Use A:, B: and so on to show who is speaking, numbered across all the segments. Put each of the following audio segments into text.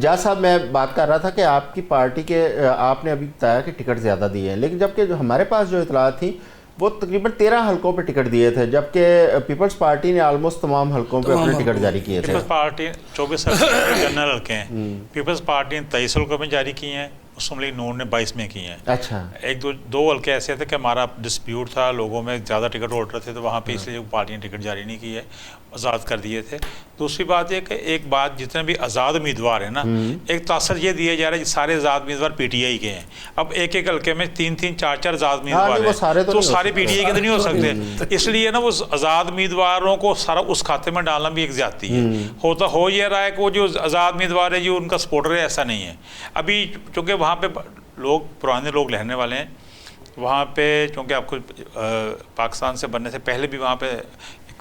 A: जा साहब, मैं बात कर रहा था कि आपकी पार्टी के आपने अभी बताया कि टिकट ज़्यादा दिए हैं, लेकिन जबकि जो हमारे पास जो इतलात थी वो तकरीबन 13 हलकों पे टिकट दिए थे, जबकि पीपल्स पार्टी ने ऑलमोस्ट तमाम हलकों पे अपने टिकट जारी किए थे।
B: पीपल्स पार्टी 24 जनरल हल्के हैं, पीपल्स पार्टी ने 23 हल्कों में जारी किए हैं, मुस्लिम लीग नून ने 22 में किए हैं।
A: अच्छा,
B: एक दो हल्के ऐसे थे कि हमारा डिस्प्यूट था, लोगों में ज़्यादा टिकट होल्डर थे, तो वहाँ पे इसलिए पार्टी ने टिकट जारी नहीं की है, आज़ाद कर दिए थे। दूसरी बात यह कि एक बात, जितने भी आज़ाद उम्मीदवार हैं ना, एक तासर ये दिया जा रहा है कि सारे आज़ाद उम्मीदवार पीटीआई के हैं। अब एक एक हल्के में 3-3 4-4 आज़ाद उम्मीदवार हैं, तो सारे पीटीआई के तो नहीं हो सकते। इसलिए ना वो आज़ाद उम्मीदवारों को सारा उस खाते में डालना भी एक ज़्यादती है। होता हो ये रहा है कि वो जो आज़ाद उम्मीदवार है जो उनका सपोर्टर है, ऐसा नहीं है। अभी चूँकि वहाँ पर लोग पुराने लोग रहने वाले हैं, वहाँ पे चूँकि आपको पाकिस्तान से बनने से पहले भी वहाँ पे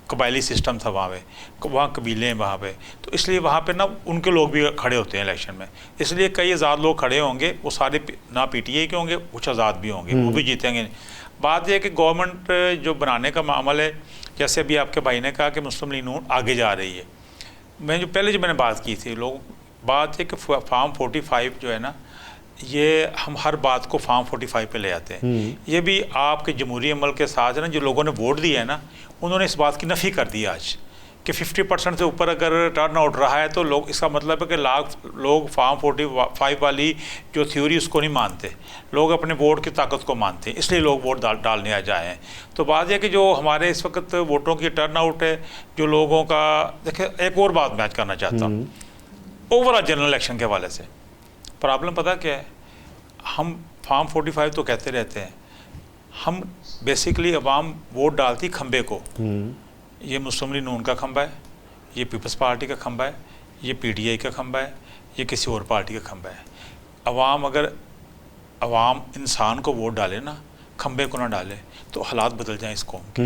B: कबायली सिस्टम था, वहाँ कबीले हैं वहाँ पे, तो इसलिए वहाँ पे ना उनके लोग भी खड़े होते हैं इलेक्शन में, इसलिए कई आज़ाद लोग खड़े होंगे, वो सारे ना पीटीआई के होंगे, कुछ आज़ाद भी होंगे, वो भी जीतेंगे। बात यह है कि गवर्नमेंट जो बनाने का मामला है, जैसे अभी आपके भाई ने कहा कि मुस्लिम लीग नून आगे जा रही है, मैंने बात की थी, लोग बात है कि फार्म 45 जो है ना, ये हम हर बात को फार्म 45 पे ले आते हैं। ये भी आपके जमहूरी अमल के साथ है ना, जो लोगों ने वोट दिया है ना, उन्होंने इस बात की नफ़ी कर दी आज कि 50% से ऊपर अगर टर्न आउट रहा है तो लोग, इसका मतलब है कि लोग फार्म 45 वाली जो थ्योरी उसको नहीं मानते, लोग अपने वोट की ताकत को मानते हैं, इसलिए लोग वोट डालने आ जाए हैं। तो बात यह कि जो हमारे इस वक्त वोटों की टर्न आउट है, जो लोगों का, देखिए एक और बात मैच करना चाहता हूँ ओवरऑल जनरल इलेक्शन के हवाले से। प्रॉब्लम पता क्या है, हम फार्म 45 तो कहते रहते हैं, हम बेसिकली अवाम वोट डालती खंबे को। ये मुस्लिम लीग नून का खंबा है, ये पीपल्स पार्टी का खंबा है, ये पीटीआई का खंबा है, ये किसी और पार्टी का खंबा है। अगर अवाम इंसान को वोट डाले ना, खंबे को ना डाले, तो हालात बदल जाएं इस कौम के।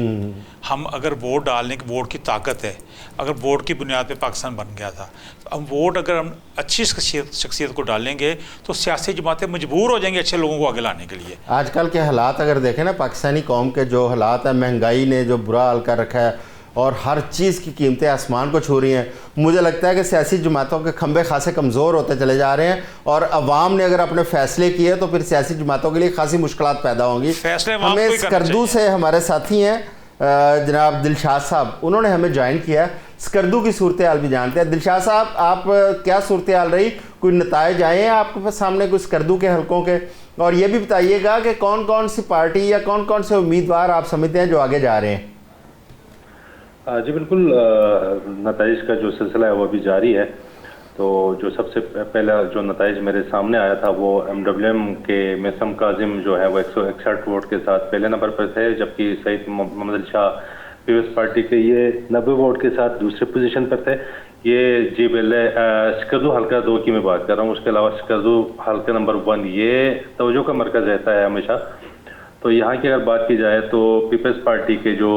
B: हम अगर वोट डालने की, वोट की ताकत है, अगर वोट की बुनियाद पे पाकिस्तान बन गया था, तो हम वोट अगर हम अच्छी शख्सियत को डालेंगे तो सियासी जमातें मजबूर हो जाएंगी अच्छे लोगों को आगे लाने के लिए।
A: आजकल के हालात अगर देखें ना, पाकिस्तानी कौम के जो हालात है, महंगाई ने जो बुरा हाल कर रखा है और हर चीज़ की कीमतें आसमान को छू रही हैं, मुझे लगता है कि सियासी जमातों के खंबे खासे कमज़ोर होते चले जा रहे हैं, और अवाम ने अगर अपने फैसले किए तो फिर सियासी जमातों के लिए खासी मुश्किलात पैदा होंगी। हमें स्कर्दू से हमारे साथी हैं जनाब दिलशाद साहब, उन्होंने हमें ज्वाइन किया। स्कर्दू की सूरत हाल भी जानते हैं। दिलशाद साहब, आप क्या सूरत हाल रही, कोई नताइज आए हैं आपके पास सामने कुछ स्कर्दू के हलकों के, और ये भी बताइएगा कि कौन कौन सी पार्टी या कौन कौन से उम्मीदवार आप समझते हैं जो आगे जा रहे हैं?
C: जी बिल्कुल, नताइज का जो सिलसिला है वो अभी जारी है। तो जो सबसे पहला जो नताइज मेरे सामने आया था वो MWM के मेसम काजिम जो है वो 161 वोट के साथ पहले नंबर पर थे, जबकि सईद मोहम्मद अली शाह पीपल्स पार्टी के ये 90 वोट के साथ दूसरे पोजीशन पर थे। ये जी पहले स्कर्दू हल्का 2 की मैं बात कर रहा हूँ, उसके अलावा स्कर्दू हल्का नंबर 1 ये तवज्जो का मरकज़ रहता है हमेशा। तो यहाँ की अगर बात की जाए तो पीपल्स पार्टी के जो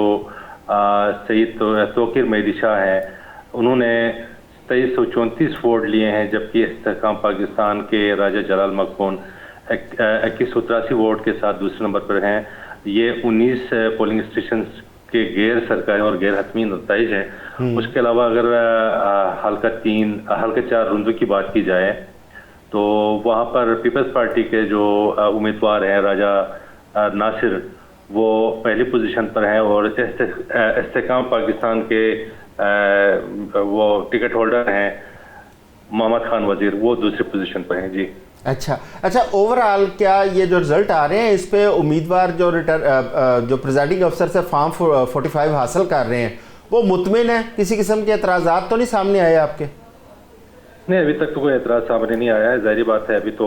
C: सईद तोकीर मेहदी शाह हैं, उन्होंने 2334 वोट लिए हैं, जबकि इस्तेहकाम पाकिस्तान के राजा जलाल मकबून 2183 वोट के साथ दूसरे नंबर पर हैं। ये 19 पोलिंग स्टेशन के गैर सरकारी और गैर हतमी नताइज हैं। उसके अलावा अगर हल्का 4 रुंदू की बात की जाए तो वहाँ पर पीपल्स पार्टी के जो उम्मीदवार हैं राजा नासिर, वो पहली पोजीशन पर हैं, और इस्तेहकाम पाकिस्तान के वो टिकट होल्डर हैं मोहम्मद खान वजीर, वो दूसरी पोजीशन पर हैं। जी
A: अच्छा, ओवरऑल क्या ये जो रिजल्ट आ रहे हैं इस पे उम्मीदवार जो प्रिजाइडिंग अफसर से फार्म 45 हासिल कर रहे हैं वो मुतमिन है? किसी किस्म के एतराज़ात तो नहीं सामने आए आपके?
C: नहीं, अभी तक तो कोई एतराज़ सामने नहीं आया है। ज़ाहिर बात है, अभी तो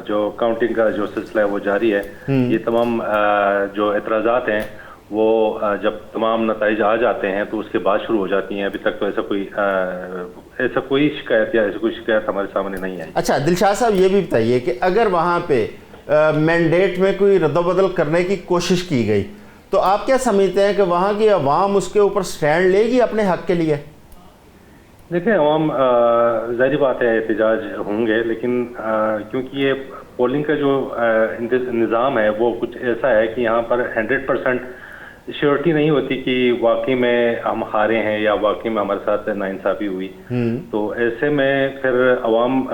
C: जो काउंटिंग का जो सिलसिला है वो जारी है। ये तमाम जो एतराज़ात हैं वो जब तमाम नताइज आ जाते हैं तो उसके बाद शुरू हो जाती हैं। अभी तक तो ऐसा कोई शिकायत हमारे सामने नहीं आई।
A: अच्छा दिलशाद साहब, ये भी बताइए कि अगर वहाँ पे मैंडेट में कोई रद्दबदल करने की कोशिश की गई तो आप क्या समझते हैं कि वहाँ की आवाम उसके ऊपर स्टैंड लेगी अपने हक के लिए?
C: देखिए, आवाम ज़ाहिर बात है एहतजाज होंगे, लेकिन क्योंकि ये पोलिंग का जो निज़ाम है वो कुछ ऐसा है कि यहाँ पर 100% श्योरिटी नहीं होती कि वाकई में हम हारे हैं या वाकई में हमारे साथ नाइंसाफी हुई। तो ऐसे में फिर अवाम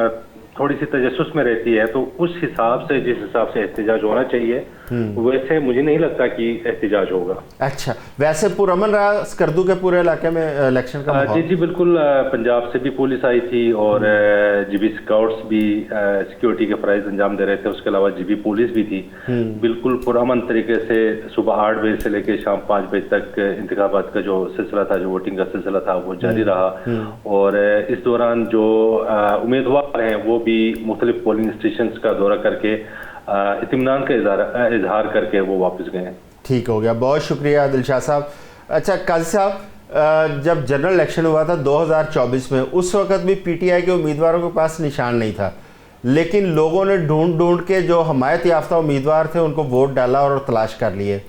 C: थोड़ी सी तजस्सुस में रहती है, तो उस हिसाब से जिस हिसाब से एहतजाज होना चाहिए वैसे मुझे नहीं लगता कि एहतजाज होगा।
A: अच्छा, वैसे पुरअमन रहा स्कर्दू के पूरे इलाके में इलेक्शन का माहौल?
C: जी बिल्कुल, पंजाब से भी पुलिस आई थी और जीबी स्काउट्स भी सिक्योरिटी के फराइज अंजाम दे रहे थे, उसके अलावा जीबी पुलिस भी थी। बिल्कुल पुरअमन तरीके से सुबह 8 बजे से लेकर शाम 5 बजे तक इंतखाबात का जो सिलसिला था, जो वोटिंग का सिलसिला था, वो जारी रहा। और इस दौरान जो उम्मीदवार हैं वो भी मुख्तलिफ पोलिंग स्टेशन का दौरा करके इत्मीनान का इजहार करके वो वापस गए।
A: ठीक हो गया, बहुत शुक्रिया दिलशाद साहब। अच्छा काजी साहब, जब जनरल इलेक्शन हुआ था 2024 में, उस वक्त भी पीटीआई के उम्मीदवारों के पास निशान नहीं था, लेकिन लोगों ने ढूंढ ढूंढ के जो हमायत याफ्ता उम्मीदवार थे उनको वोट डाला और तलाश कर लिए।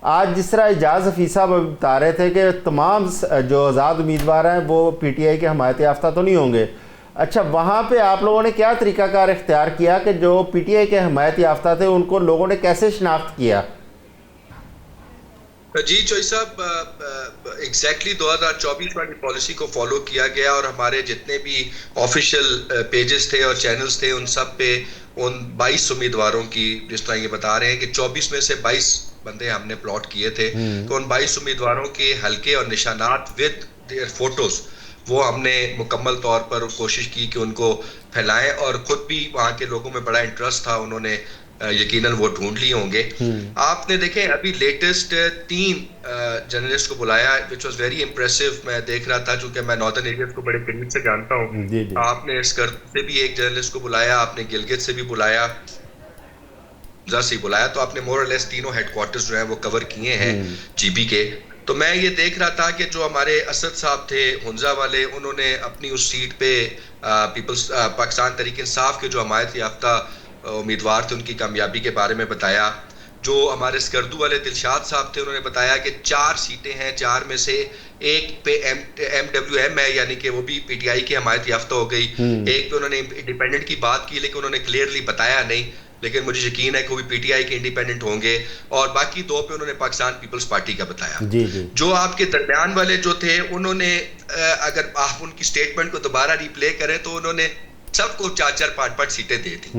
A: आज जिस तरह एजाज हफीज साहब बता रहे थे कि तमाम जो आज़ाद उम्मीदवार हैं वो पीटीआई के हमायत याफ्ता तो नहीं होंगे। अच्छा, वहाँ पे आप लोगों ने क्या तरीकाकार इख्तियार किया कि जो पीटीआई के हमायत याफ्ता थे उनको लोगों ने कैसे शिनाख्त किया?
D: जी चोई साहब, एग्जैक्टली 2024 वाली पॉलिसी को फॉलो किया गया और हमारे जितने भी ऑफिशियल पेजेस थे और चैनल्स थे उन सब पे उन 22 उम्मीदवारों की, जिस तरह ये बता रहे हैं कि 24 में से 22 बंदे हमने प्लॉट किए थे, तो उन 22 उम्मीदवारों के हल्के और निशानात विद देयर फोटोज वो हमने मुकम्मल तौर पर कोशिश की कि उनको फैलाएं, और खुद भी वहाँ के लोगों में बड़ा इंटरेस्ट था, उन्होंने यकीनन वो ढूंढ लिए होंगे। आपने देखें अभी लेटेस्ट 3 जर्नलिस्ट को बुलाया, विच वाज वेरी इंप्रेसिव। मैं देख रहा था चूंकि मैं नॉर्दर्न एरिया को बड़े करीब से जानता हूँ। आपने स्कर्दू से भी एक जर्नलिस्ट को बुलाया, आपने गिलगित से भी बुलाया, से बुलाया, तो आपने मोर और लेस तीनों हेडक्वार्टर्स जो है वो कवर किए हैं जीबी के। तो मैं ये देख रहा था कि जो हमारे असद साहब थे हुंजा वाले, उन्होंने अपनी उस सीट पे पीपल्स पाकिस्तान तहरीक इंसाफ के जो हमायत याफ्ता उम्मीदवार थे उनकी कामयाबी के बारे में बताया। जो हमारे स्कर्दू वाले दिलशाद साहब थे उन्होंने बताया कि 4 सीटें हैं, 4 में से एक पे MWM है, यानी कि वो भी पीटीआई की हमायत याफ्ता हो गई। एक पे उन्होंने इंडिपेंडेंट की बात की लेकिन उन्होंने क्लियरली बताया नहीं, लेकिन मुझे यकीन है कि वो भी पीटीआई के इंडिपेंडेंट होंगे। और बाकी 2 पे उन्होंने पाकिस्तान पीपल्स पार्टी का बताया। जो आपके दरमियान वाले जो थे उन्होंने, अगर आप उनकी स्टेटमेंट को दोबारा रिप्ले करें तो उन्होंने सबको 4-4, 5-5 सीटें दे दी।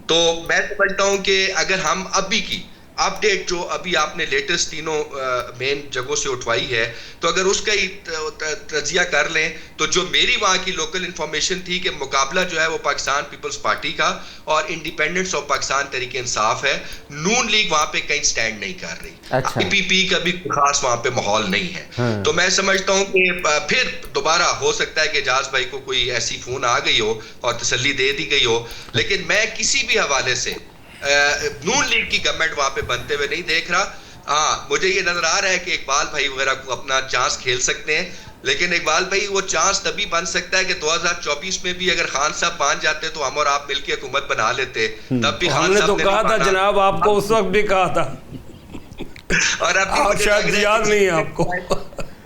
D: तो मैं समझता हूं कि अगर हम अभी की अपडेट जो अभी आपने लेटेस्ट तीनों मेन जगहों से उठवाई है, तो अगर उसका ही तजिया कर लें तो जो मेरी वहाँ की लोकल इंफॉर्मेशन थी कि मुकाबला जो है वो पाकिस्तान पीपल्स पार्टी का और इंडिपेंडेंट्स ऑफ पाकिस्तान तरीके इंसाफ है। नून लीग वहाँ पे कहीं स्टैंड नहीं कर रही।
A: अच्छा।
D: पीपीपी का भी खास वहाँ पे माहौल नहीं है। तो मैं समझता हूँ कि फिर दोबारा हो सकता है कि एजाज भाई को कोई ऐसी फोन आ गई हो और तसल्ली दे दी गई हो, लेकिन मैं किसी भी हवाले से नून लीग की गवर्नमेंट वहां पे बनते हुए नहीं देख रहा। हाँ, मुझे ये नजर आ रहा है कि इकबाल भाई वगैरह को अपना चांस खेल सकते हैं, लेकिन इकबाल भाई वो चांस तभी बन सकता है कि 2024 में भी अगर खान साहब मान जाते तो हम और आप मिलकर हुकूमत बना लेते। तब भी खान
E: हमने
D: साहब
E: तो कहा था जनाब, आपको उस वक्त भी कहा था
D: और अब
E: शायद याद नहीं है आपको।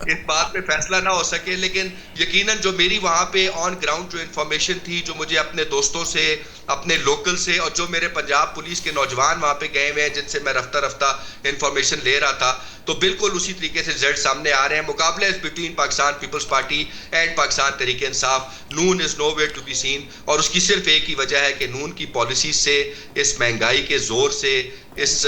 D: इस बात पे फैसला ना हो सके, लेकिन यकीनन जो मेरी वहां पे ऑन ग्राउंड जो इन्फॉर्मेशन थी, जो मुझे अपने दोस्तों से, अपने लोकल से, और जो मेरे पंजाब पुलिस के नौजवान वहां पे गए हुए हैं जिनसे मैं रफ्ता रफ्ता इन्फॉर्मेशन ले रहा था, तो बिल्कुल उसी तरीके से रिजल्ट सामने आ रहे हैं। मुकाबला is between Pakistan Peoples Party and Pakistan Tehreek Insaf. Noon is nowhere to be seen, और उसकी सिर्फ एक ही वजह है कि नून की पॉलिसी से, इस महंगाई के जोर से, इस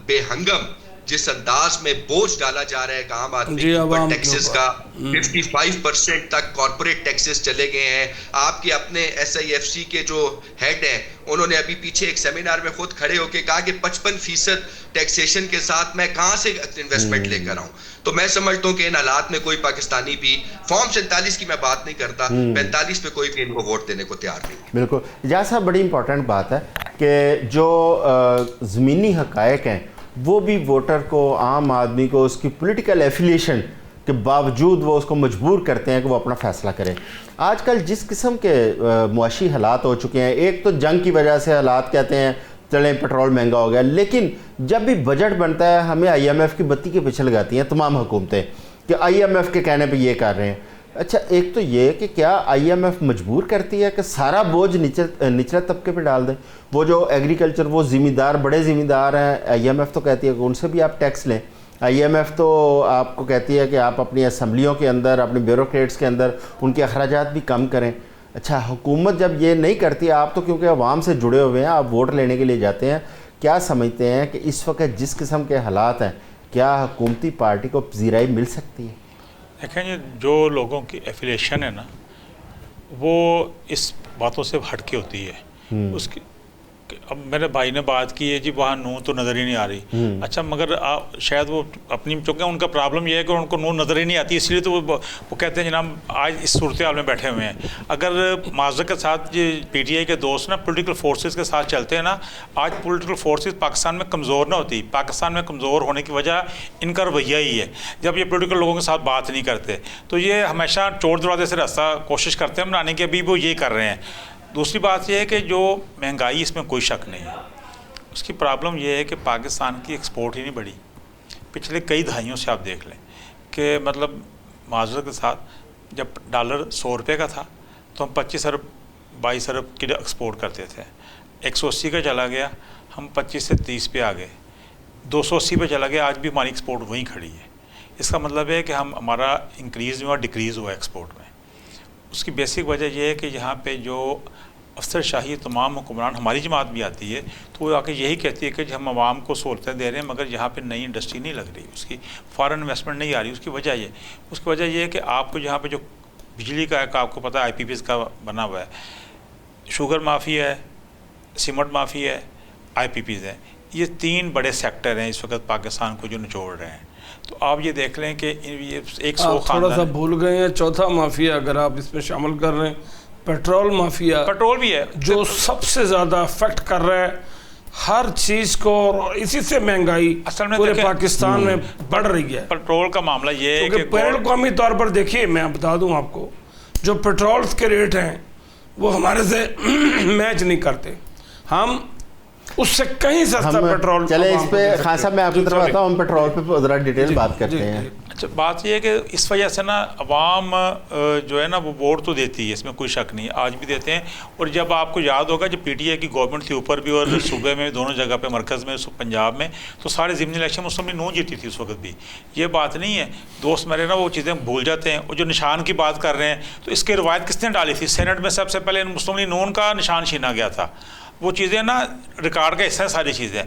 D: बेहंगम जिस अंदाज में बोझ डाला जा रहा है आम आदमी के ऊपर टैक्सेस का, 55% तक कॉर्पोरेट टैक्सेस चले गए हैं। आपके अपने SIFC के जो हेड हैं उन्होंने अभी पीछे एक सेमिनार में खुद खड़े होकर कहा कि 55% टैक्सेशन के साथ मैं कहां से इन्वेस्टमेंट लेकर आऊं। तो मैं समझता हूं कि इन हालात में कोई पाकिस्तानी भी, फॉर्म 47 की मैं बात नहीं करता, 45 पे कोई भी इनको वोट देने को तैयार नहीं।
A: बिल्कुल एजाज साहब, बड़ी इंपॉर्टेंट बात है कि जो ज़मीनी हक़ायक़ हैं वो भी वोटर को, आम आदमी को उसकी पॉलिटिकल एफिलिएशन के बावजूद वो उसको मजबूर करते हैं कि वो अपना फ़ैसला करे। आजकल जिस किस्म के मुआशी हालात हो चुके हैं, एक तो जंग की वजह से हालात कहते हैं चलें पेट्रोल महंगा हो गया, लेकिन जब भी बजट बनता है हमें IMF की बत्ती के पीछे लगाती हैं तमाम हुकूमतें कि IMF के कहने पे ये कर रहे हैं। अच्छा, एक तो ये कि क्या IMF मजबूर करती है कि सारा बोझ निचले तबके पे डाल दें? वो जो एग्रीकल्चर, वो ज़िम्मेदार, बड़े ज़िम्मेदार हैं, IMF तो कहती है कि उनसे भी आप टैक्स लें, IMF तो आपको कहती है कि आप अपनी असम्बलियों के अंदर, अपने ब्यूरोक्रेट्स के अंदर उनके अखराजात भी कम करें। अच्छा, हुकूमत जब ये नहीं करती, आप तो क्योंकि अवाम से जुड़े हुए हैं, आप वोट लेने के लिए जाते हैं, क्या समझते हैं कि इस वक्त जिस किस्म के हालात हैं, क्या हुकूमती पार्टी को पजीराई मिल सकती है?
B: देखें जी, जो लोगों की एफिलिएशन है ना, वो इस बातों से हटके होती है। उसकी अब मेरे भाई ने बात की है जी, वहाँ नून तो नज़र ही नहीं आ रही। अच्छा, मगर शायद वो अपनी, चूँकि उनका प्रॉब्लम ये है कि उनको नून नज़र ही नहीं आती, इसलिए तो वो कहते हैं जनाब आज इस सूरत हाल में बैठे हुए हैं। अगर माजरत के साथ ये PTI के दोस्त ना पॉलिटिकल फोर्सेस के साथ चलते हैं ना, आज पॉलिटिकल फोर्सेस पाकिस्तान में कमज़ोर ना होती। पाकिस्तान में कमज़ोर होने की वजह इनका रवैया ही है। जब ये पॉलिटिकल लोगों के साथ बात नहीं करते तो ये हमेशा चोर दरवाजे से रास्ता कोशिश करते हैं बनाने की, अभी वो ये कर रहे हैं। दूसरी बात यह है कि जो महंगाई, इसमें कोई शक नहीं है, उसकी प्रॉब्लम यह है कि पाकिस्तान की एक्सपोर्ट ही नहीं बढ़ी। पिछले कई दहाइयों से आप देख लें कि मतलब माजरत के साथ जब डॉलर 100 रुपये का था तो हम 25 अरब 22 अरब की एक्सपोर्ट करते थे। 180 का चला गया, हम 25 से 30 पे आ गए। 280 पे चला गया, आज भी हमारी एक्सपोर्ट वहीं खड़ी है। इसका मतलब है कि हमारा इंक्रीज़ हुआ, डिक्रीज़ हुआ एक्सपोर्ट में। उसकी बेसिक वजह यह है कि यहाँ पे जो अफसरशाही तमाम हुक्मरान, हमारी जमात भी आती है तो वो आके यही कहती है कि हम आवाम को सहूलतें दे रहे हैं, मगर यहाँ पे नई इंडस्ट्री नहीं लग रही, उसकी फॉरेन इन्वेस्टमेंट नहीं आ रही। उसकी वजह ये है कि आपको यहाँ पे जो बिजली का है, आपको पता है IPPs का बना हुआ है, शुगर माफ़ी है, सीमेंट माफ़ी है, IPPs है। ये 3 बड़े सेक्टर हैं इस वक्त पाकिस्तान को जो निचोड़ रहे हैं। तो आप ये देख लें कि ये एक सौ
E: थोड़ा सा भूल गए हैं, चौथा माफिया अगर आप इसमें शामिल कर रहे हैं, पेट्रोल माफिया।
B: पेट्रोल भी है
E: जो सबसे ज़्यादा अफेक्ट कर रहा है हर चीज़ को, और इसी से महंगाई
B: असल में
E: पूरे पाकिस्तान में बढ़ रही है।
B: पेट्रोल का मामला ये है कि
E: बैनुल अक़वामी तौर पर देखिए, मैं बता दूं आपको, जो पेट्रोल के रेट हैं वो हमारे से मैच नहीं करते। हम उससे कहीं सस्ता पेट्रोल।
A: चले इस पे खान साहब मैं आपकी तरफ आता हूँ, हम पेट्रोल पे ज़रा डिटेल बात करते हैं।
B: अच्छा, बात ये है कि इस वजह से ना अवाम जो है ना वो वोट तो देती है, इसमें कोई शक नहीं, आज भी देते हैं। और जब आपको याद होगा जब PTI की गवर्नमेंट थी ऊपर भी और सूबे में, दोनों जगह पे, मरकज़ में, पंजाब में, तो सारे ज़िमनी इलेक्शन मुस्लिम लीग नून जीती थी उस वक्त भी। ये बात नहीं है, दोस्त मेरे ना वो चीज़ें भूल जाते हैं। और जो निशान की बात कर रहे हैं तो इसकी रवायत किसने डाली थी? सेनेट में सबसे पहले मुस्लिम लीग नून का निशान छीना गया था। वो चीज़ें ना रिकॉर्ड का हिस्सा है सारी चीज़ें।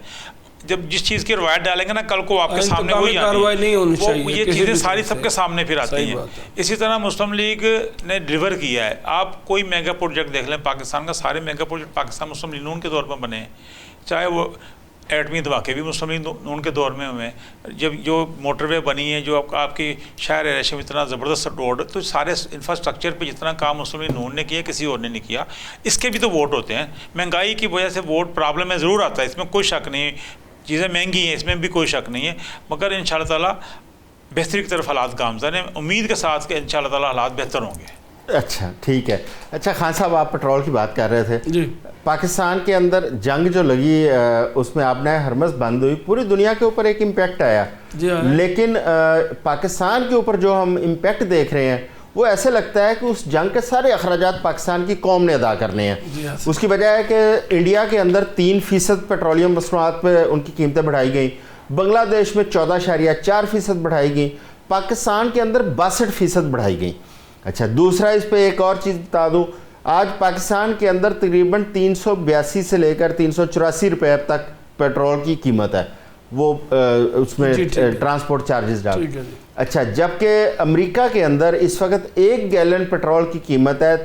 B: जब जिस चीज़ की रवायत डालेंगे ना कल को आपके सामने वही आती है, ये चीज़ें सारी सबके सामने फिर आती हैं। इसी तरह मुस्लिम लीग ने डिलीवर किया है। आप कोई मेगा प्रोजेक्ट देख लें पाकिस्तान का, सारे मेगा प्रोजेक्ट पाकिस्तान मुस्लिम लीग नून के दौर पर बने हैं। चाहे वो एटमी धमाके भी मुस्लिम लीग नून के दौर में हुए हैं। जब जो मोटरवे बनी है, जो आपकी शहर रेशम इतना ज़बरदस्त रोड, तो सारे इंफ्रास्ट्रक्चर पे जितना काम मुस्लिम लीग नून ने किया किसी और ने नहीं किया। इसके भी तो वोट होते हैं। महंगाई की वजह से वोट प्रॉब्लम में ज़रूर आता है, इसमें कोई शक नहीं। चीज़ें महंगी हैं, इसमें भी कोई शक नहीं है, मगर इंशाअल्लाह ताला बेहतरी की तरफ हालात गामज़न है। उम्मीद के साथ कि इंशाअल्लाह ताला हालात बेहतर होंगे।
A: अच्छा, ठीक है। अच्छा खान साहब, आप पेट्रोल की बात कर रहे थे
E: जी।
A: पाकिस्तान के अंदर जंग जो लगी उसमें आपने हरमस बंद हुई, पूरी दुनिया के ऊपर एक इम्पैक्ट आया, लेकिन पाकिस्तान के ऊपर जो हम इम्पैक्ट देख रहे हैं वो ऐसे लगता है कि उस जंग के सारे अखराजात पाकिस्तान की कौम ने अदा करने हैं। उसकी वजह है कि इंडिया के अंदर 3% पेट्रोलियम मसनूआत पे उनकी कीमतें बढ़ाई गई, बांग्लादेश में 14.4% बढ़ाई गई, पाकिस्तान के अंदर 62% बढ़ाई गई। अच्छा, दूसरा इस पर एक और चीज़ बता दूँ, आज पाकिस्तान के अंदर तकरीबन 382 से लेकर 384 रुपये तक पेट्रोल की कीमत है, वो उसमें ट्रांसपोर्ट चार्जेस डाल। अच्छा, जबकि अमेरिका के अंदर इस वक्त 1 गैलन पेट्रोल की कीमत है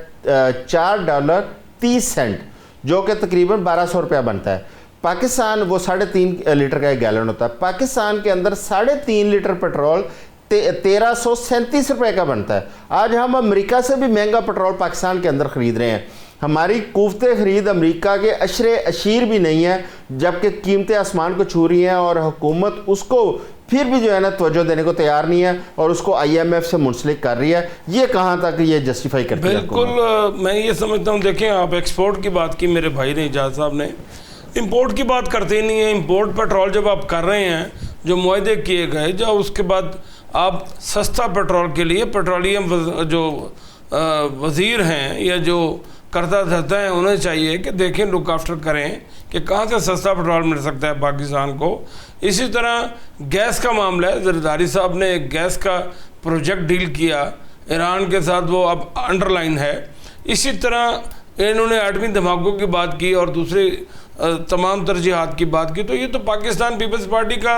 A: $4.30, जो कि तकरीबन 1200 रुपया बनता है। पाकिस्तान वो 3.5 लीटर का 1 गैलन होता है, पाकिस्तान के अंदर 3.5 लीटर पेट्रोल 1337 रुपये का बनता है। आज हम अमेरिका से भी महंगा पेट्रोल पाकिस्तान के अंदर ख़रीद रहे हैं। हमारी कुव्वते ख़रीद अमेरिका के अशरे अशीर भी नहीं है, जबकि कीमतें आसमान को छू रही हैं और हुकूमत उसको फिर भी जो है ना तवज्जो देने को तैयार नहीं है और उसको IMF से मुंसलिक कर रही है। ये कहाँ तक ये जस्टिफाई करती है?
E: बिल्कुल, मैं ये समझता हूँ, देखें आप एक्सपोर्ट की बात की मेरे भाई ने, इजाज़ साहब ने, इंपोर्ट की बात करते ही नहीं है। इंपोर्ट पेट्रोल जब आप कर रहे हैं, जो मुआहदे किए गए, जो उसके बाद आप सस्ता पेट्रोल के लिए पेट्रोलियम जो वज़ीर हैं या जो करता धरता है, उन्हें चाहिए कि देखें, लुक आफ्टर करें कि कहाँ से सस्ता पेट्रोल मिल सकता है पाकिस्तान को। इसी तरह गैस का मामला है, जरदारी साहब ने एक गैस का प्रोजेक्ट डील किया ईरान के साथ, वो अब अंडरलाइन है। इसी तरह इन्होंने एटमी धमाकों की बात की और दूसरे तमाम तरजीहात की बात की। तो ये तो पाकिस्तान पीपल्स पार्टी का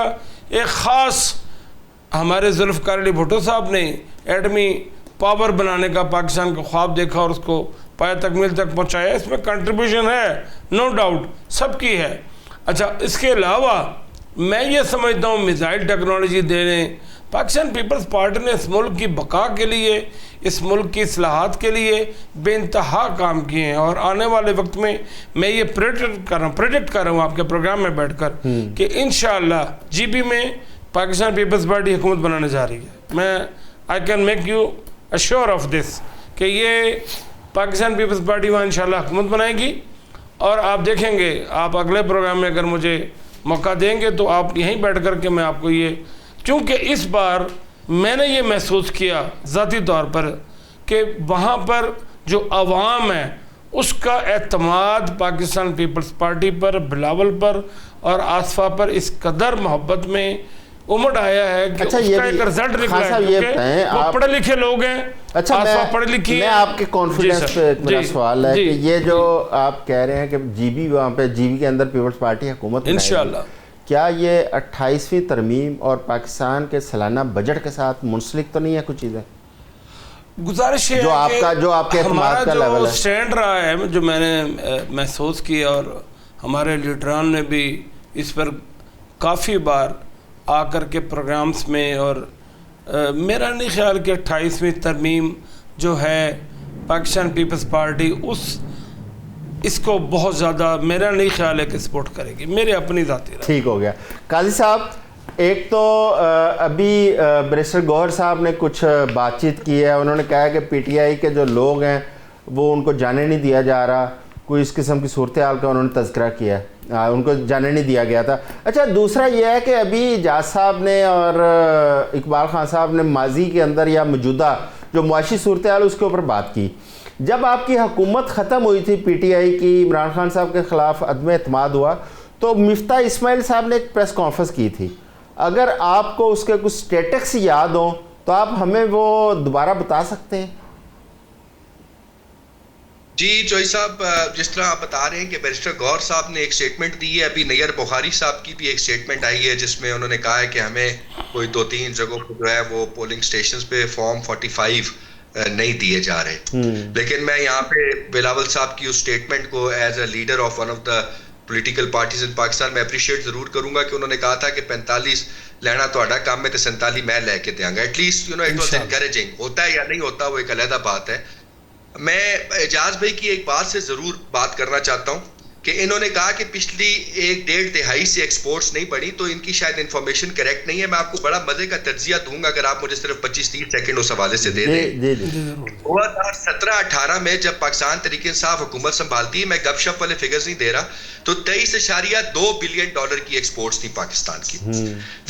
E: एक ख़ास, हमारे जुल्फ़िकार अली भुट्टो साहब ने एटमी पावर बनाने का पाकिस्तान का ख्वाब देखा और उसको पाया तकमील तक पहुंचाया। इसमें कंट्रीब्यूशन है, नो डाउट, सबकी है। अच्छा, इसके अलावा मैं ये समझता हूँ मिसाइल टेक्नोलॉजी देने, पाकिस्तान पीपल्स पार्टी ने इस मुल्क की बका के लिए, इस मुल्क की इस्लाहात के लिए बेइंतहा काम किए हैं। और आने वाले वक्त में मैं ये प्रेडिक्ट कर रहा हूँ आपके प्रोग्राम में बैठकर कि इंशाअल्लाह जीबी में पाकिस्तान पीपल्स पार्टी हुकूमत बनाने जा रही है। मैं I can make you assure of this कि ये पाकिस्तान पीपल्स पार्टी वहाँ इंशाअल्लाह हुकूमत बनाएगी। और आप देखेंगे, आप अगले प्रोग्राम में अगर मुझे मौका देंगे तो आप यहीं बैठ कर के मैं आपको ये, क्योंकि इस बार मैंने ये महसूस किया ज़ाती तौर पर कि वहाँ पर जो अवाम है उसका एतमाद पाकिस्तान पीपल्स पार्टी पर, बिलावल पर और आसफा पर इस कदर मोहब्बत में उमड़ आया है कि
A: अच्छा,
E: उसका एक रिजल्ट निकला है। वो पढ़े लिखे लोग हैं।
A: अच्छा,
E: आसफा पढ़े लिखी
A: मैं आपके कॉन्फिडेंस पे मेरा सवाल है कि ये जो आप कह रहे हैं कि जीबी, वहाँ पे जीबी के अंदर पीपल्स पार्टी हुकूमत
E: इंशाअल्लाह,
A: क्या ये 28वीं तरमीम और पाकिस्तान के सालाना बजट के साथ मुंसलिक तो नहीं है कुछ चीज़ें?
E: गुजारिश है
A: जो आपके
E: हमारा
A: का लेवल
E: जो
A: है,
E: स्टैंड रहा है, जो मैंने महसूस किया और हमारे लीडरान ने भी इस पर काफ़ी बार आकर के प्रोग्राम्स में, और मेरा नहीं ख्याल कि 28वीं तरमीम जो है पाकिस्तान पीपल्स पार्टी इसको बहुत ज़्यादा, मेरा नहीं ख्याल है कि सपोर्ट करेगी, मेरे अपनी ज़ाती राय।
A: ठीक हो गया। काजी साहब, एक तो अभी बैरिस्टर गौहर साहब ने कुछ बातचीत की है, उन्होंने कहा है कि पीटीआई के जो लोग हैं वो उनको जाने नहीं दिया जा रहा, कोई इस किस्म की सूरत हाल का उन्होंने तज़किरा किया है, उनको जाने नहीं दिया गया था। अच्छा, दूसरा यह है कि अभी एजाज साहब ने और इकबाल खान साहब ने माजी के अंदर या मौजूदा जो मुआशी सूरत हाल उसके ऊपर बात की। जब आपकी हुकूमत ख़त्म हुई थी पीटीआई की, इमरान खान साहब के ख़िलाफ़ अदम एतमाद हुआ, तो मिफ्ता इस्माइल साहब ने एक प्रेस कॉन्फ्रेंस की थी। अगर आपको उसके कुछ स्टेटस याद हो तो आप हमें वो दोबारा बता सकते हैं?
D: जी जोई साहब, जिस तरह आप बता रहे हैं कि बैरिस्टर गौहर साहब ने एक स्टेटमेंट दी है, अभी नैयर बुखारी साहब की भी एक स्टेटमेंट आई है जिसमें उन्होंने कहा है कि हमें कोई 2-3 जगहों पर जो है वो पोलिंग स्टेशंस पे फॉर्म 45 नहीं दिए जा रहे। लेकिन मैं यहाँ पे बिलावल साहब की उस स्टेटमेंट को as a leader of one of the political parties in Pakistan मैं अप्रिशिएट जरूर करूंगा कि उन्होंने कहा था कि 45 लेना तोड़ा काम में, तो 47 मैं लेके देंगे। At least it was encouraging. होता है या नहीं होता वो एक अलग बात है। मैं एजाज भाई की एक बात से जरूर बात करना चाहता हूँ कि इन्होंने कहा कि पिछली 1-1.5 दिहाई से एक्सपोर्ट्स नहीं बढ़ी, तो इनकी शायद इन्फॉर्मेशन करेक्ट नहीं है। मैं आपको बड़ा मजे का तज्जिया दूंगा अगर आप मुझे सिर्फ 25-30 सेकंड उस हवाले से दे दें। 2017-18 में जब पाकिस्तान तहरीक इंसाफ हुकूमत संभालती है, मैं गपशप वाले फिगर्स नहीं दे रहा, तो 23.2 बिलियन डॉलर की एक्सपोर्ट्स थी पाकिस्तान की।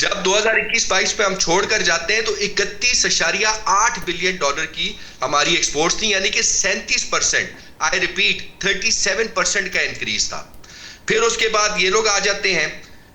D: जब 2021-22 पे हम छोड़कर जाते हैं तो 31.8 बिलियन डॉलर की हमारी एक्सपोर्ट्स थी, यानी कि 37%, आई रिपीट 37% का इंक्रीज था। फिर उसके बाद ये लोग आ जाते हैं,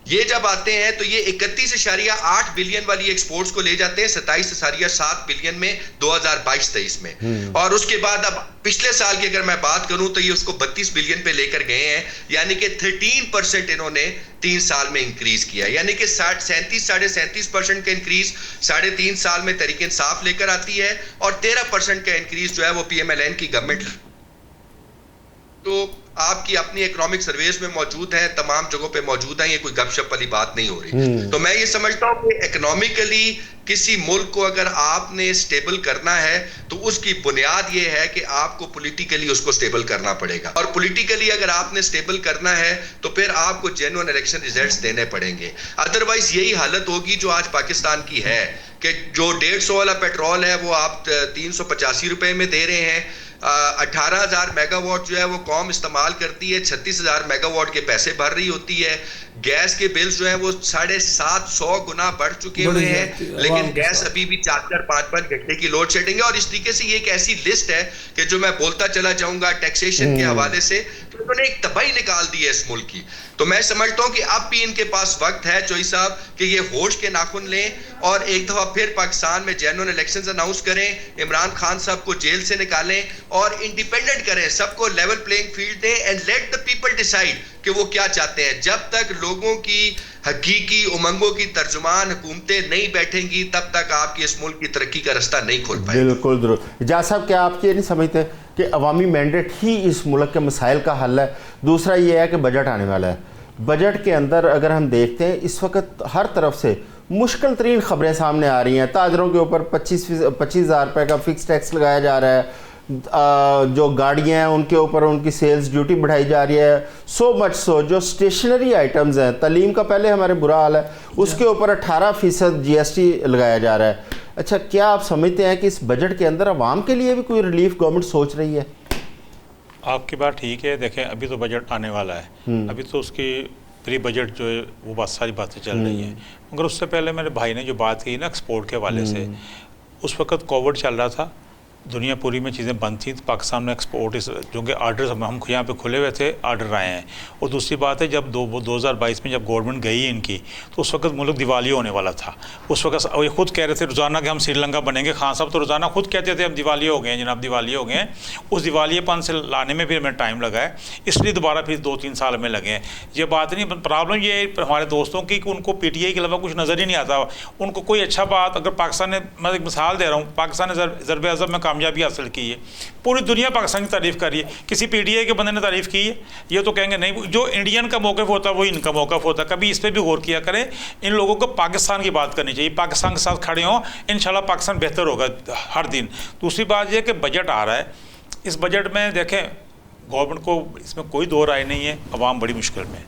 D: ये जब आते हैं तो ये 31.8 बिलियन वाली एक्सपोर्ट्स को ले जाते हैं 27.7 बिलियन में 2022-23 में। और उसके बाद अब पिछले साल की अगर मैं बात करूं तो ये उसको 32 बिलियन पे लेकर गए हैं, यानी कि 13% इन्होंने 3 साल में इंक्रीज किया, यानी कि 37.5% का इंक्रीज 3.5 साल में तहरीक इंसाफ लेकर आती है, और 13% का इंक्रीज जो है वो पीएमएलएन की गवर्नमेंट तो आपकी अपनी इकोनॉमिक सर्वेस में मौजूद है, तमाम जगहों पे मौजूद है, ये कोई गपशप वाली बात नहीं हो रही। तो मैं ये समझता हूँ कि इकोनॉमिकली किसी मुल्क को अगर आपने स्टेबल करना है तो उसकी बुनियाद ये है कि आपको पॉलिटिकली उसको स्टेबल करना पड़ेगा, और पॉलिटिकली अगर आपने स्टेबल करना है तो फिर आपको जेन्युइन इलेक्शन रिजल्ट्स देने पड़ेंगे। अदरवाइज यही हालत होगी जो आज पाकिस्तान की है कि जो 150 वाला पेट्रोल है वो आप 385 रुपए में दे रहे हैं, 18,000 मेगावाट जो है वो कौम इस्तेमाल करती है, 36,000 मेगावाट के पैसे भर रही होती है। गैस के बिल्स जो है वो 750 गुना बढ़ चुके हुए हैं, लेकिन गैस अभी भी 4-5 घंटे की लोड शेडिंग है। और इस तरीके से ये एक ऐसी लिस्ट है कि जो मैं बोलता चला जाऊंगा टैक्सेशन के हवाले से, तो उन्होंने एक तबाही निकाल दी है इस मुल्क की। तो मैं समझता हूं कि अब भी इनके पास वक्त है चोई साहब कि ये होश के नाखून लें और एक दफा फिर पाकिस्तान में जेन्युइन इलेक्शंस अनाउंस करें, इमरान खान साहब को जेल से निकालें और इंडिपेंडेंट करें, सबको लेवल प्लेइंग फील्ड दें and let the people decide कि वो क्या चाहते हैं। जब तक लोगों की हकीकी उमंगों की तर्जुमान हुकूमतें नहीं बैठेंगी, तब तक आपकी इस मुल्क की तरक्की का रास्ता नहीं खोल पाएंगे।
A: बिल्कुल जरूर। एजाज साहब, क्या आप ये नहीं समझते कि अवामी मैंडेट ही इस मुल्क के मसाइल का हल है? दूसरा ये है कि बजट आने वाला है, बजट के अंदर अगर हम देखते हैं इस वक्त हर तरफ से मुश्किल तरीन खबरें सामने आ रही हैं। ताजरों के ऊपर 25,000 रुपये का फिक्स टैक्स लगाया जा रहा है, जो गाड़ियाँ हैं उनके ऊपर उनकी सेल्स ड्यूटी बढ़ाई जा रही है, सो मच सो जो स्टेशनरी आइटम्स हैं, तालीम का पहले हमारे बुरा हाल है, उसके ऊपर 18% GST लगाया जा रहा है। अच्छा, क्या आप समझते हैं कि इस बजट के अंदर आवाम के लिए भी कोई रिलीफ गवर्नमेंट सोच रही है?
B: आपकी बात ठीक है। देखें, अभी तो बजट आने वाला है, अभी तो उसकी प्री बजट जो है वो बात सारी बातें चल रही हैं, मगर उससे पहले मेरे भाई ने जो बात की ना एक्सपोर्ट के हवाले से, उस वक्त कोविड चल रहा था, दुनिया पूरी में चीज़ें बंद थी, तो पाकिस्तान में एक्सपोर्ट जो कि आर्डर हम यहाँ पे खुले हुए थे, आर्डर आए हैं। और दूसरी बात है, जब 2022 में जब गवर्नमेंट गई इनकी, तो उस वक्त मुल्क दिवालिया होने वाला था। उस वक्त ये खुद कह रहे थे रोज़ाना कि हम श्रीलंका बनेंगे। खान साहब तो रोज़ाना खुद कहते थे हम दिवालिया हो गए हैं जनाब, दिवालिया हो गए हैं। उस दिवालियापन से लाने में फिर हमें टाइम लगा है, इसलिए दोबारा फिर 2-3 साल में लगे हैं। ये बात नहीं, प्रॉब्लम ये है हमारे दोस्तों की कि उनको PTI के अलावा कुछ नज़र ही नहीं आता। उनको कोई अच्छा बात, अगर पाकिस्तान ने, मैं एक मिसाल दे रहा हूँ, पाकिस्तान ने ज़रब अज़ब में कामयाबी हासिल की है, पूरी दुनिया पाकिस्तान की तारीफ़ कर रही है, किसी PTI के बंदे ने तारीफ़ की है? ये तो कहेंगे नहीं, जो इंडियन का मौक़िफ़ होता है वही इनका मौक़िफ़ होता है। कभी इस पर भी गौर किया करें, इन लोगों को पाकिस्तान की बात करनी चाहिए, पाकिस्तान के साथ खड़े हों, इंशाल्लाह पाकिस्तान बेहतर होगा हर दिन। दूसरी बात यह कि बजट आ रहा है, इस बजट में देखें गवर्नमेंट को इसमें कोई दो राय नहीं है, अवाम बड़ी मुश्किल में,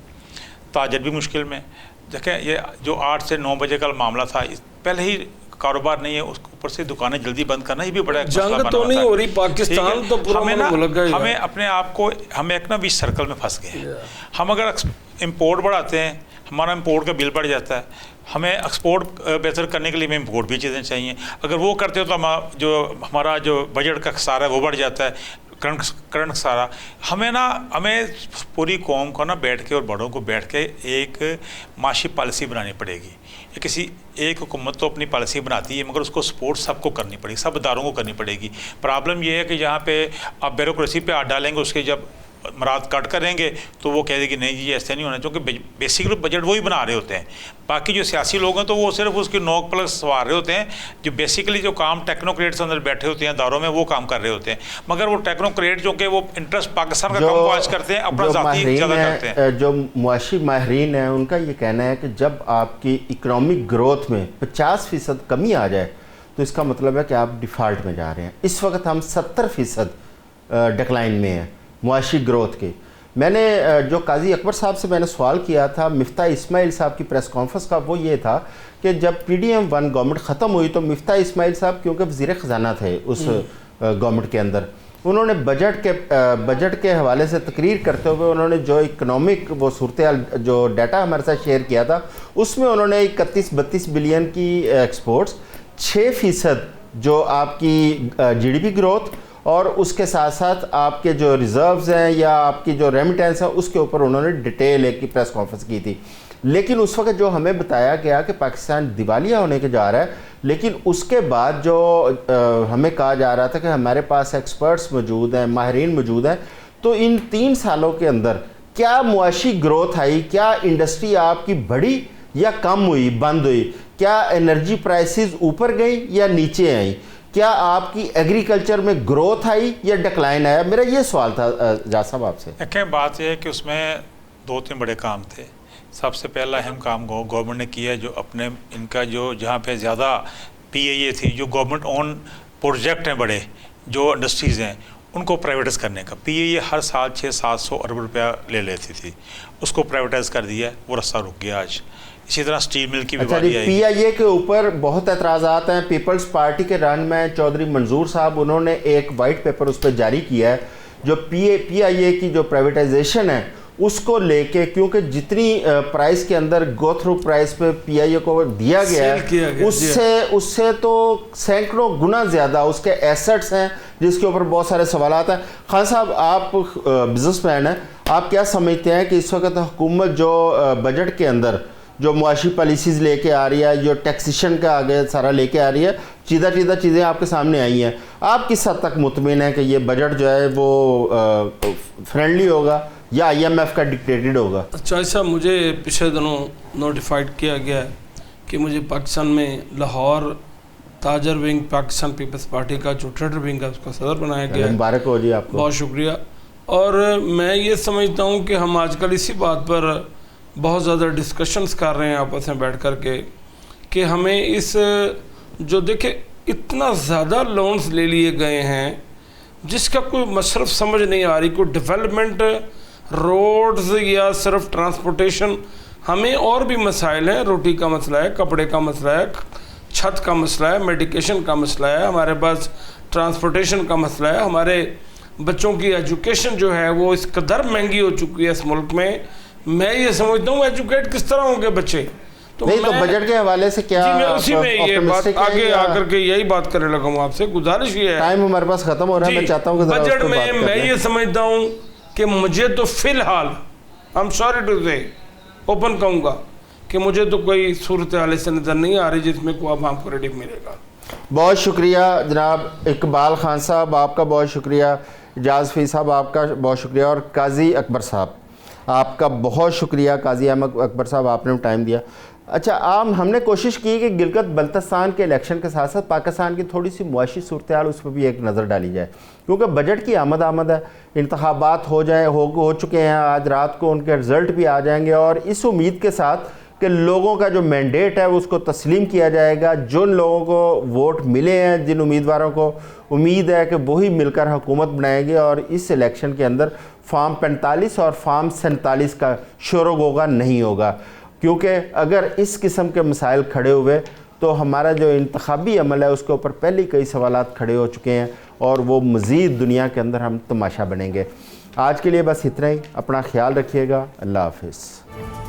B: ताजर भी मुश्किल में। देखें, ये जो 8 से 9 बजे का मामला था, पहले ही कारोबार नहीं है, उसके ऊपर से दुकानें जल्दी बंद करना, ये भी बड़ा
E: जंग तो नहीं हो रही, पाकिस्तान तो पूरा
B: हमें अपने आप को, हम एक ना बीच सर्कल में फंस गए हैं। हम अगर इंपोर्ट बढ़ाते हैं, हमारा इंपोर्ट का बिल बढ़ जाता है, हमें एक्सपोर्ट बेहतर करने के लिए हमें इंपोर्ट भी चीज़ें चाहिए। अगर वो करते हो तो हमारा जो बजट का खसारा है वो बढ़ जाता है, करंट सारा। हमें पूरी कौम को ना बैठ के और बड़ों को बैठ के एक माशी पॉलिसी बनानी पड़ेगी। किसी एक हुकूमत तो अपनी पॉलिसी बनाती है, मगर उसको सपोर्ट सबको करनी पड़ेगी, सब इदारों को करनी पड़ेगी। प्रॉब्लम यह है कि जहाँ पे आप ब्यूरोक्रेसी पे हाथ डालेंगे, उसके जब मराद कट करेंगे तो वो कह देगी नहीं जी ऐसे नहीं होना, क्योंकि बेसिकली बजट वही बना रहे होते हैं। बाकी जो सियासी लोग हैं तो वो सिर्फ उसकी नोक पर सवार रहे होते हैं, जो बेसिकली जो काम टेक्नोक्रेट्स अंदर बैठे होते हैं दारों में, वो काम कर रहे होते हैं। मगर वो टेक्नोक्रेट जो कि वो इंटरेस्ट पाकिस्तान का कम वाच करते हैं, अपना ज़ाती ज़्यादा करते हैं।
A: जो मुआशी माहिरीन हैं उनका ये कहना है कि जब आपकी इकनॉमिक ग्रोथ में 50% कमी आ जाए तो इसका मतलब है कि आप डिफ़ॉल्ट में जा रहे हैं। इस वक्त हम 70% डिक्लाइन में हैं मुआशी ग्रोथ के। मैंने जो काजी अकबर साहब से मैंने सवाल किया था मिफ्ता इस्माइल साहब की प्रेस कॉन्फ्रेंस का, वो ये था कि जब PDM-1 गवर्नमेंट ख़त्म हुई तो मिफ्ता इस्माइल साहब क्योंकि वज़ीर ख़जाना थे उस गवर्नमेंट के अंदर, उन्होंने बजट के हवाले से तकरीर करते हुए उन्होंने जो इकनॉमिक वो सूरत जो डाटा हमारे साथ शेयर किया था, उसमें उन्होंने 31-32 बिलियन की एक्सपोर्ट्स, 6% जो आपकी GDP ग्रोथ और उसके साथ साथ आपके जो रिज़र्व्स हैं या आपकी जो रेमिटेंस है उसके ऊपर उन्होंने डिटेल एक की प्रेस कॉन्फ्रेंस की थी। लेकिन उस वक्त जो हमें बताया गया कि पाकिस्तान दिवालिया होने के जा रहा है, लेकिन उसके बाद जो हमें कहा जा रहा था कि हमारे पास एक्सपर्ट्स मौजूद हैं, माहिरीन मौजूद हैं। तो इन 3 सालों के अंदर क्या मुआशी ग्रोथ आई, क्या इंडस्ट्री आपकी बढ़ी या कम हुई, बंद हुई? क्या एनर्जी प्राइसेस ऊपर गई या नीचे आई? क्या आपकी एग्रीकल्चर में ग्रोथ आई या डिक्लाइन आया? मेरा ये सवाल था एजाज साहब आपसे।
B: देखिए, बात यह है कि उसमें 2-3 बड़े काम थे। सबसे पहला अहम काम गवर्नमेंट ने किया, जो अपने इनका जो जहाँ पे ज़्यादा PIA थी, जो गवर्नमेंट ओन प्रोजेक्ट हैं बड़े, जो इंडस्ट्रीज़ हैं, उनको प्राइवेटाइज़ करने का। PIA हर साल 600-700 अरब रुपया ले लेती थी, उसको प्राइवेटाइज़ कर दिया, वो रास्ता रुक गया आज। इसी तरह स्टील मिल की भी
A: अच्छा
B: बारी
A: जी,
B: आएगी।
A: PIA के ऊपर बहुत एतराज़ात हैं। पीपल्स पार्टी के रहनुमा चौधरी मंजूर साहब, उन्होंने एक वाइट पेपर उस पर जारी किया है जो PIA की जो प्राइवेटाइजेशन है उसको लेके, क्योंकि जितनी प्राइस के अंदर गो थ्रू प्राइस पे PIA को दिया गया है उससे तो सैकड़ों गुना ज़्यादा उसके एसेट्स हैं जिसके ऊपर बहुत सारे सवालात हैं। खान साहब, आप बिजनेसमैन हैं, आप क्या समझते हैं कि इस वक्त हुकूमत जो बजट के अंदर जो मुआशी पॉलिसीज़ लेके आ रही है, जो टैक्सेशन का आगे सारा लेके आ रही है, सीधा चीज़ें आपके सामने आई हैं, आप किस हद तक मुतमिन हैं कि ये बजट जो है वो फ्रेंडली होगा या IMF का डिक्टेटेड होगा?
E: अच्छा, ऐसा मुझे पिछले दिनों नोटिफाइड किया गया है कि मुझे पाकिस्तान में लाहौर ताजर विंग पाकिस्तान पीपल्स पार्टी का जो ट्रेडर विंग है उसका सदर बनाया गया है।
A: मुबारक हो जी आपको।
E: बहुत शुक्रिया। और मैं ये समझता हूँ कि हम आजकल इसी बात पर बहुत ज़्यादा डिस्कशंस कर रहे हैं आपस में बैठ कर के कि हमें इस जो देखे इतना ज़्यादा लोन्स ले लिए गए हैं जिसका कोई मसरफ समझ नहीं आ रही, कोई डेवलपमेंट रोड्स या सिर्फ ट्रांसपोर्टेशन, हमें और भी मसाइल हैं। रोटी का मसला है, कपड़े का मसला है, छत का मसला है, मेडिकेशन का मसला है, हमारे पास ट्रांसपोर्टेशन का मसला है, हमारे बच्चों की एजुकेशन जो है वो इस कदर महंगी हो चुकी है इस मुल्क में। मैं ये समझता हूँ एजुकेट किस तरह होंगे बच्चे? तो
A: नहीं, तो बजट के हवाले से क्या?
E: जी, मैं उसी में ये बात आगे आकर के यही बात करने लगा हूँ आपसे। गुजारिश ये है,
A: टाइम हमारे पास खत्म हो रहा है, मैं चाहता हूँ कि
E: बजट में मैं ये समझता हूँ कि मुझे तो फिलहाल, आई एम सॉरी टू से ओपन कहूँगा कि मुझे तो कोई सूरत हाल से नज़र नहीं आ रही जिसमें कोई आवाम को रिलीफ मिलेगा।
A: बहुत शुक्रिया जनाब इकबाल खान साहब, आपका बहुत शुक्रिया। इजाज़ फी साहब, आपका बहुत शुक्रिया। और काजी अकबर साहब, आपका बहुत शुक्रिया। काजी अहमद अकबर साहब, आपने टाइम दिया। अच्छा, हमने कोशिश की कि गिलगित बल्तिस्तान के इलेक्शन के साथ साथ पाकिस्तान की थोड़ी सी मुआशी सूरत हाल उस पर भी एक नज़र डाली जाए, क्योंकि बजट की आमद है, इंतखाबात हो चुके हैं, आज रात को उनके रिज़ल्ट भी आ जाएंगे और इस उम्मीद के साथ कि लोगों का जो मैंडेट है उसको तस्लीम किया जाएगा। जिन लोगों को वोट मिले हैं, जिन उम्मीदवारों को उम्मीद है कि वही मिलकर हुकूमत बनाएंगे और इस इलेक्शन के अंदर फार्म 45 और फार्म 47 का शोर-ओ-गोगा नहीं होगा, क्योंकि अगर इस किस्म के मसाइल खड़े हुए तो हमारा जो इंतखाबी अमल है उसके ऊपर पहले ही कई सवालात खड़े हो चुके हैं और वो मज़ीद दुनिया के अंदर हम तमाशा बनेंगे। आज के लिए बस इतना ही। अपना ख्याल रखिएगा। अल्लाह हाफ़िज़।